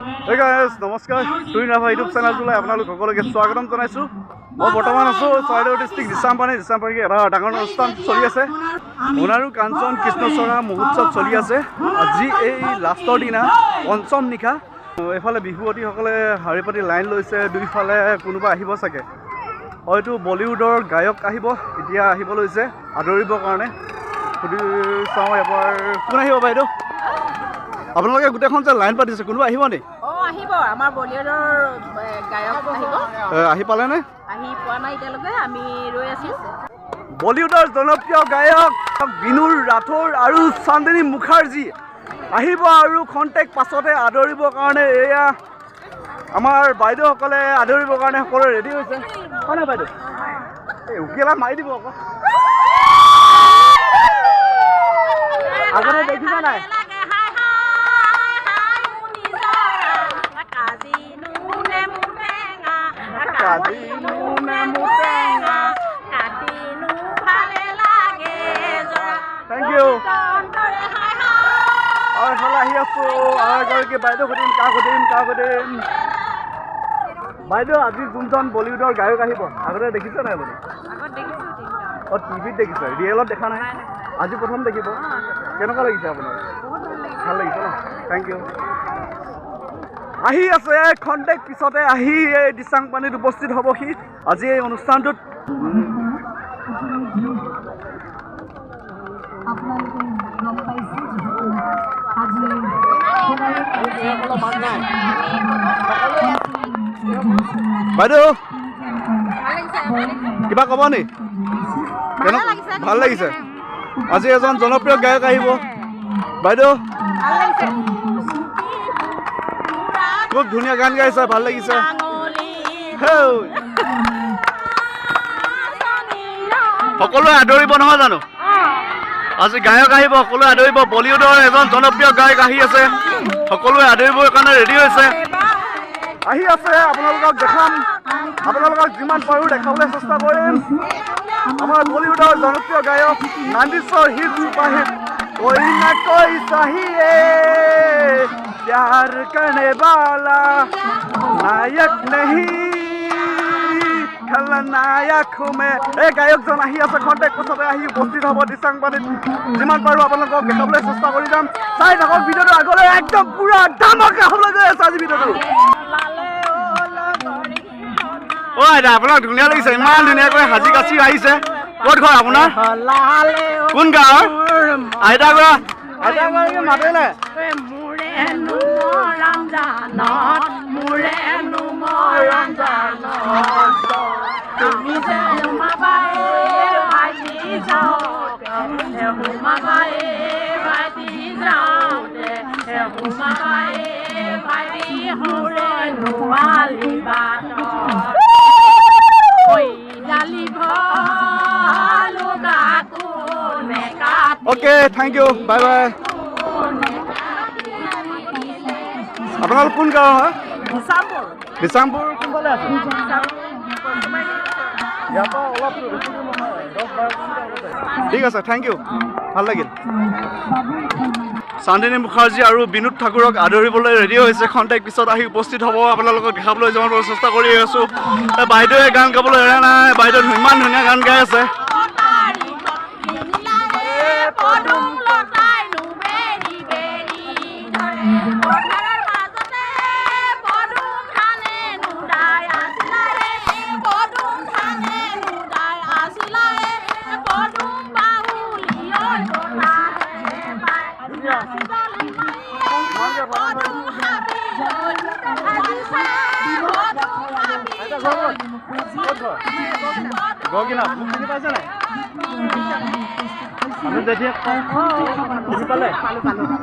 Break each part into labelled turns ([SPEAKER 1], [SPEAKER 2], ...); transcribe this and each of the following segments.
[SPEAKER 1] Hey guys, নমস্কাৰ twin Rabha YouTube চেনেলটোলৈ আপোনালোক সকলোকে স্বাগতম জনাইছোঁ। মই বৰ্তমান আছোঁ চৰাইদেউ ডিষ্ট্ৰিক্ট দিচাংপানী এটা ডাঙৰ অনুষ্ঠান চলি আছে। সোণাৰু কাঞ্চন কৃষ্ণচূড়া মহোৎসৱ চলি আছে। আজি এই লাষ্টৰ দিনা পঞ্চম নিশা। এইফালে বিহুৱতীসকলে শাৰী পাতি লাইন লৈছে, দুইফালে কোনোবা আহিব চাগে, হয়তো বলিউডৰ গায়ক আহিব, এতিয়া আহিব লৈছে আদৰিবৰ কাৰণে। সুধি চাওঁ এবাৰ কোন আহিব বাইদেউ? আপোনালোকে গোটেইখন যে লাইন পাতিছে, কোনোবা আহিব নি?
[SPEAKER 2] আহিব, আমাৰ বলিউডৰ গায়ক আহিব।
[SPEAKER 1] আহি পালেনে?
[SPEAKER 2] আহি পোৱা নাই এতিয়ালৈকে, আমি ৰৈ আছোঁ।
[SPEAKER 1] বলিউডৰ জনপ্ৰিয় গায়ক বিনুৰ ৰাথোৰ আৰু চান্দিনী মুখাৰ্জী আহিব আৰু খন্তেক পাছতে আদৰিবৰ কাৰণে। এয়া আমাৰ বাইদেউসকলে আদৰিবৰ কাৰণে সকলোৱে ৰেডি হৈছে। হয় নাই বাইদেউ? এই উকিলা মাৰি দিব আকৌ। আগতে দেখিছা নাই? Thank you. আৰু এইফালে আহি আছোঁ আৰু এগৰাকী বাইদেউ সুধিম, কাক সুধিম। বাইদেউ, আজি যোনজন বলিউডৰ গায়ক আহিব, আগতে দেখিছে নাই আপুনি? টিভিত দেখিছে, ৰিয়েলত দেখা নাই? আজি প্ৰথম দেখিব। কেনেকুৱা লাগিছে আপোনাৰ? ভাল লাগিছে ন? Thank U. আহি আছে খন্তেক পিছতে আহি এই দিচাংপানীত উপস্থিত হ'বহি আজি এই অনুষ্ঠানটোত। বাইদেউ কিবা ক'ব নি? ভাল লাগিছে। আজি এজন জনপ্ৰিয় গায়ক আহিব। বাইদেউ খুব ধুনীয়া গান গাইছে, ভাল লাগিছে। সকলোৱে আদৰিব নহয় জানো? আজি গায়ক আহিব, সকলোৱে আদৰিব। বলিউডৰ এজন জনপ্ৰিয় গায়ক আহি আছে, সকলোৱে আদৰিবৰ কাৰণে ৰেডি হৈছে। আহি আছে, আপোনালোকক দেখাম, আপোনালোকক যিমান পাৰোঁ দেখাবলৈ চেষ্টা কৰিম। আমাৰ বলিউডৰ জনপ্ৰিয় গায়ক 90s হিট চুপাৰহিট कोई ना कोई चाहिए प्यार करने वाला नायक नहीं खलनायक हूँ मैं। এই গায়কজন আহি আছে, খন্তেক পাছতে আহি উপস্থিত হ'ব দিচাংপানীত। যিমান পাৰোঁ আপোনালোকক দেখাবলৈ চেষ্টা কৰি যাম। চাই থাকক ভিডিঅ'টো আগলৈ, একদম পুৰা ধামাকা হ'বলৈ গৈ আছে আজি ভিডিঅ'টো। আইতা, আপোনাক ধুনীয়া লাগিছে, ইমান ধুনীয়াকৈ সাজি কাচি আহিছে। ক'ত ঘৰ আপোনাৰ? কোন গাঁৱৰ? আইতা গৰা মাতে নাই? Okay, thank you, bye bye. আপোনালোক কোন গাঁৱৰ হয়? দিচাংপুৰ কোনফালে আছে? ইয়াৰ পৰা অলপ ঠিক আছে, থেংক ইউ, ভাল লাগিল। চান্দিনী মুখাৰ্জী আৰু বিনোদ ঠাকুৰক আদৰিবলৈ ৰেডি হৈছে, খন্তেক পিছত আহি উপস্থিত হ'ব। আপোনালোকক দেখাবলৈ যিমান পাৰোঁ চেষ্টা কৰি আছোঁ। বাইদেৱে গান গাবলৈ এৰা নাই, বাইদেউ ইমান ধুনীয়া গান গাই আছে।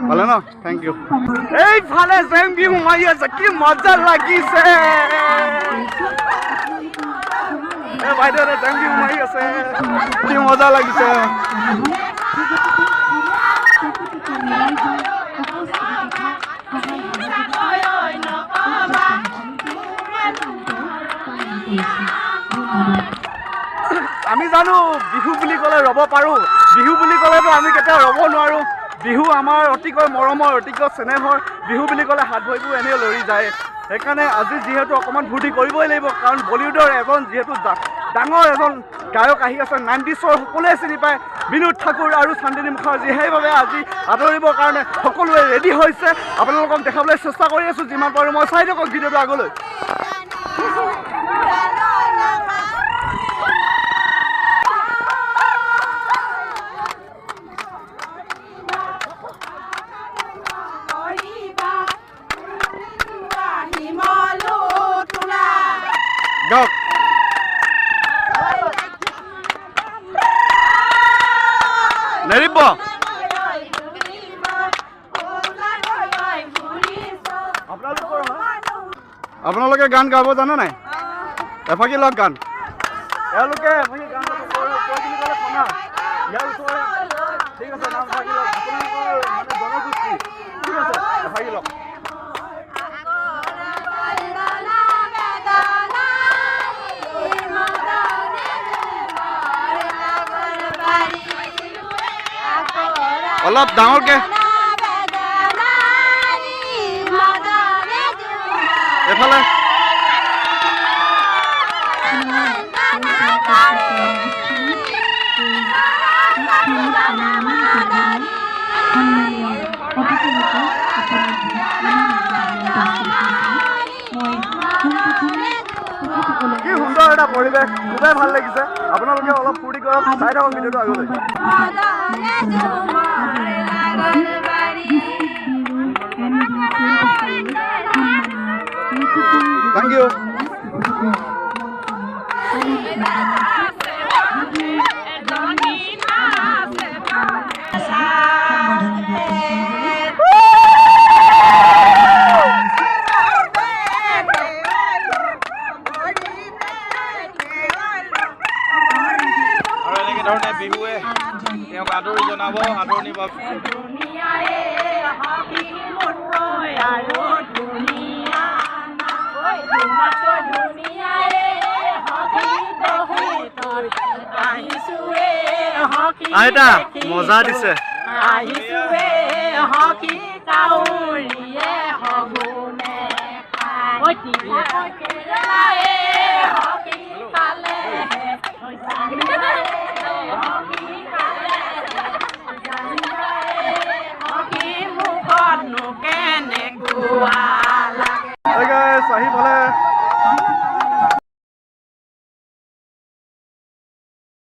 [SPEAKER 1] পালে ন? Thank U. এইফালে জেংবি সোমাই আছে, কি মজা লাগিছে। বাইদেউ জেংবি সোমাই আছে, কি মজা লাগিছে। আমি জানো বিহু বুলি ক'লে ৰ'ব পাৰোঁ, বিহু বুলি ক'লেতো আমি কেতিয়াও ৰ'ব নোৱাৰোঁ। বিহু আমাৰ অতিকৈ মৰমৰ অতিকৈ চেনেহৰ বিহু বুলি ক'লে হাত ভৰিবোৰ এনেও লৰি যায় সেইকাৰণে আজি যিহেতু অকণমান ফূৰ্তি কৰিবই লাগিব কাৰণ বলিউডৰ এজন যিহেতু ডাঙৰ এজন গায়ক আহি আছে 90sৰ সকলোৱে চিনি পায় বিনোদ ঠাকুৰ আৰু চান্দিনী মুখাৰ্জী সেইবাবে আজি আদৰিবৰ কাৰণে সকলোৱে ৰেডি হৈছে আপোনালোকক দেখাবলৈ চেষ্টা কৰি আছোঁ যিমান পাৰোঁ মই চাই থাকক ভিডিঅ'টো আগলৈ Go! Neribo! আপোনালোকে গান গাব জানে নাই এফাকি লগ গান এওঁলোকে এফাকি গান গাব কৈ বুলি ক'লে শুনা ইয়াৰ ওচৰৰে ঠিক আছে নাম এফাকি লগ আপোনালোকৰ মানে জনগোষ্ঠী ঠিক আছে এফাকি লগ অলপ ডাঙৰকে এফালে কি সুন্দৰ এটা পৰিৱেশ খুবেই ভাল লাগিছে আপোনালোকে অলপ ফূৰ্তি কৰক চাই থাকক ভিডিঅ'টো আগলৈ Thank you. বিহুৱে তেওঁক আদৰি জনাব আদৰণি আইতা মজা দিছে